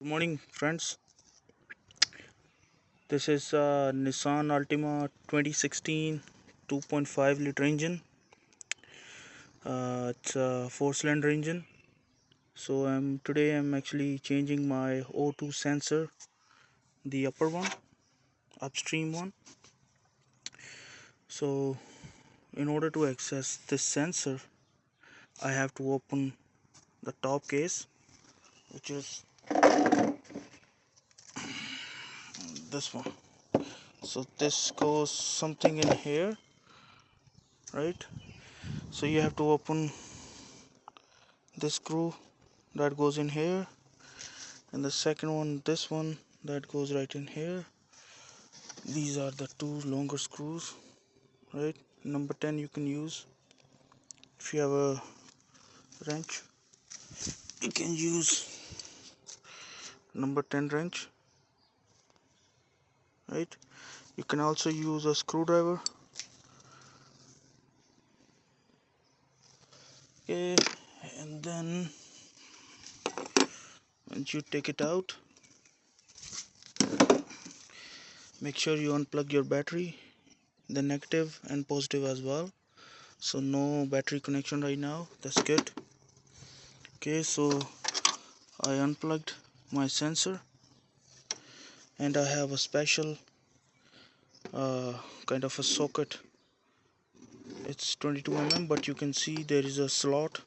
Good morning, friends. This is Nissan Altima 2016 2.5 liter engine. It's a four-cylinder engine. So today I'm actually changing my O2 sensor, the upper one, upstream one. So in order to access this sensor, I have to open the top case, which is this one. So this goes something in here, right? So you have to open this screw that goes in here, and the second one, this one, that goes right in here. These are the two longer screws, right? Number 10 you can use. If you have a wrench, you can use number 10 wrench, right? You can also use a screwdriver. Okay, and then once you take it out, make sure you unplug your battery, the negative and positive as well. So no battery connection right now, that's good. Okay, so I unplugged my sensor, and I have a special kind of a socket. It's 22 mm, but you can see there is a slot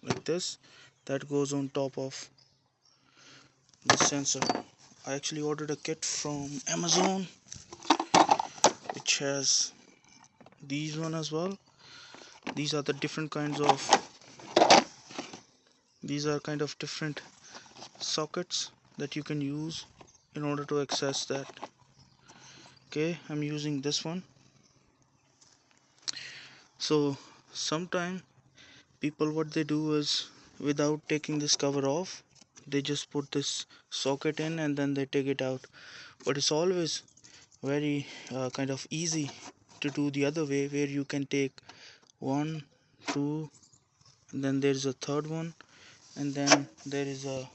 like this that goes on top of the sensor. I actually ordered a kit from Amazon which has these one as well. These are the different kinds of different sockets that you can use in order to access that. Okay, I'm using this one. So sometimes people, what they do is, without taking this cover off, they just put this socket in and then they take it out. But it's always very kind of easy to do the other way, where you can take one, two, and then there's a third one, and then there is a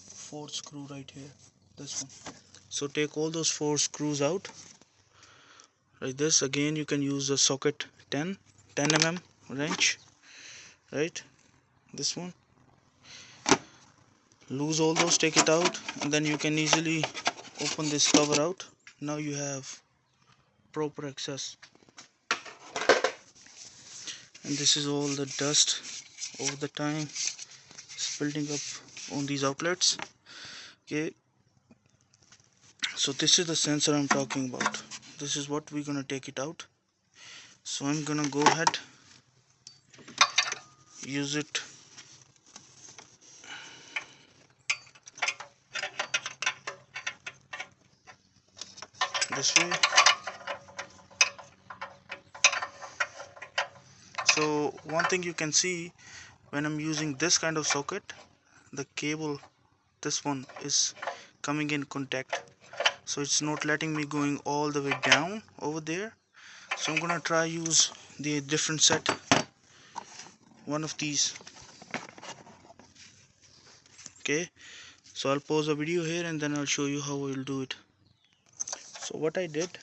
fourth screw right here, this one. So take all those four screws out like this. Again, you can use a socket 10 mm wrench, right? This one. Lose all those, take it out, and then you can easily open this cover out. Now you have proper access. And this is all the dust over the time is building up on these outlets. Okay, so this is the sensor I'm talking about. This is what we're gonna take it out. So I'm gonna go ahead, use it this way. So one thing you can see, when I'm using this kind of socket, the cable, this one, is coming in contact, so it's not letting me going all the way down over there. So I'm gonna try use the different set, one of these. Okay, so I'll pause the video here and then I'll show you how we'll do it. So what I did,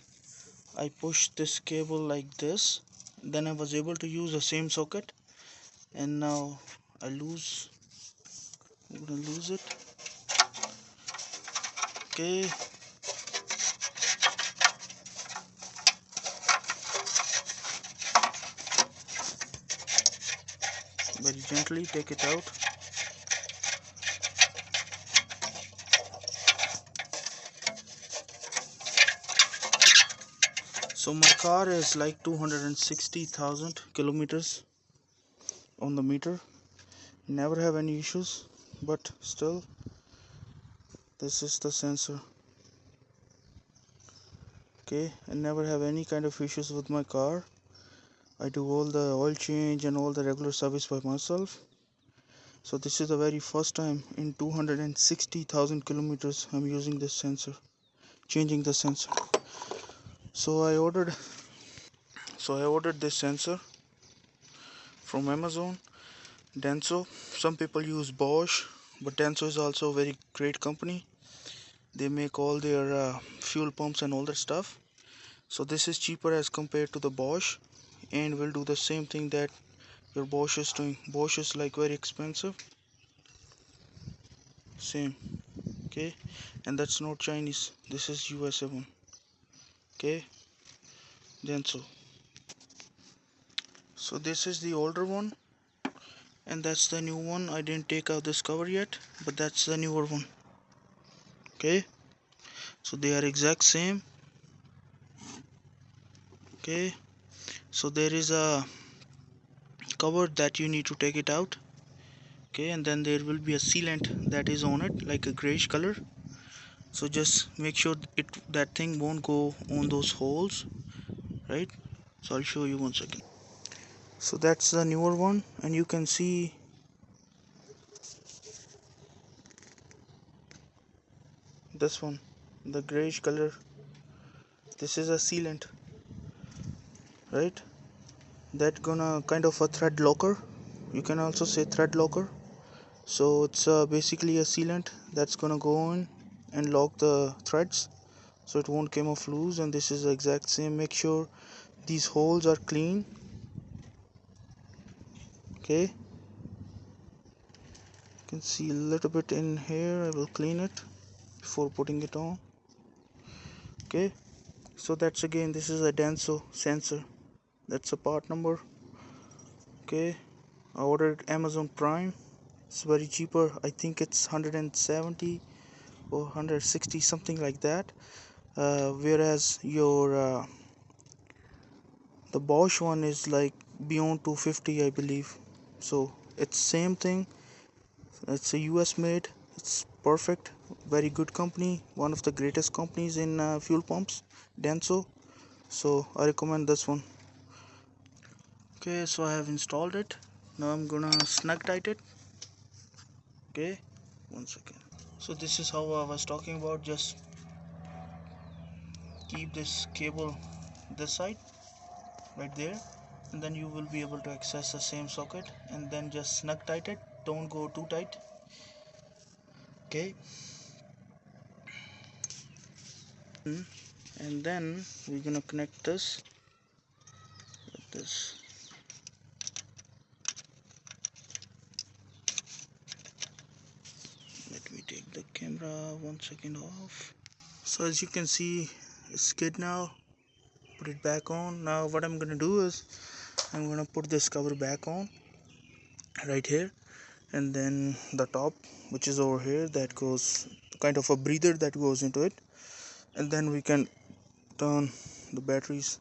I pushed this cable like this, then I was able to use the same socket, and now I'm gonna lose it. Okay, very gently take it out. So my car is like 260,000 kilometers on the meter. Never have any issues, but still, this is the sensor. Okay, I never have any kind of issues with my car. I do all the oil change and all the regular service by myself. So this is the very first time in 260,000 kilometers I'm using this sensor, changing the sensor. So I ordered this sensor from Amazon, Denso. Some people use Bosch, but Denso is also a very great company. They make all their fuel pumps and all that stuff. So this is cheaper as compared to the Bosch, and will do the same thing that your Bosch is doing. Bosch is like very expensive. Same. Okay, and that's not Chinese. This is USA one. Okay, Denso. So this is the older one, and that's the new one. I didn't take out this cover yet, but that's the newer one. Okay, so they are exact same. Okay, so there is a cover that you need to take it out. Okay, and then there will be a sealant that is on it, like a grayish color. So just make sure that thing won't go on those holes, right? So I'll show you 1 second. So that's the newer one, and you can see this one, the grayish color. This is a sealant, right? That gonna kind of a thread locker. You can also say thread locker. So it's basically a sealant that's gonna go in and lock the threads, so it won't come off loose. And this is the exact same. Make sure these holes are clean. Okay, you can see a little bit in here. I will clean it before putting it on. Okay, so that's again, this is a Denso sensor. That's a part number. Okay, I ordered Amazon Prime. It's very cheaper. I think it's 170 or 160, something like that. Whereas your the Bosch one is like beyond 250, I believe. So it's same thing. It's a US made. It's perfect. Very good company. One of the greatest companies in fuel pumps, Denso. So I recommend this one. Okay, so I have installed it. Now I'm gonna snug tight it. Okay, 1 second. So this is how I was talking about. Just keep this cable this side, right there, and then you will be able to access the same socket, and then just snug tight it. Don't go too tight. Okay, and then we're gonna connect this with this. Let me take the camera 1 second off. So as you can see, it's good now. Put it back on. Now what I'm gonna do is I'm gonna put this cover back on right here, and then the top, which is over here, that goes kind of a breather that goes into it, and then we can turn the batteries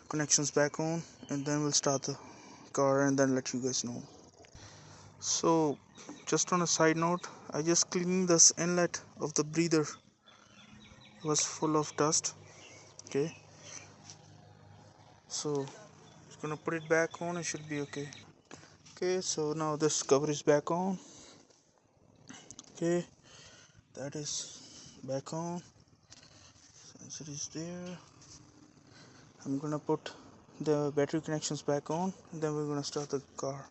connections back on, and then we'll start the car and then let you guys know. So just on a side note, I just cleaned this inlet of the breather. It was full of dust. Okay, so just gonna put it back on. It should be okay. Okay, so now this cover is back on. Okay, that is back on. Sensor is there. I'm gonna put the battery connections back on, and then we're gonna start the car.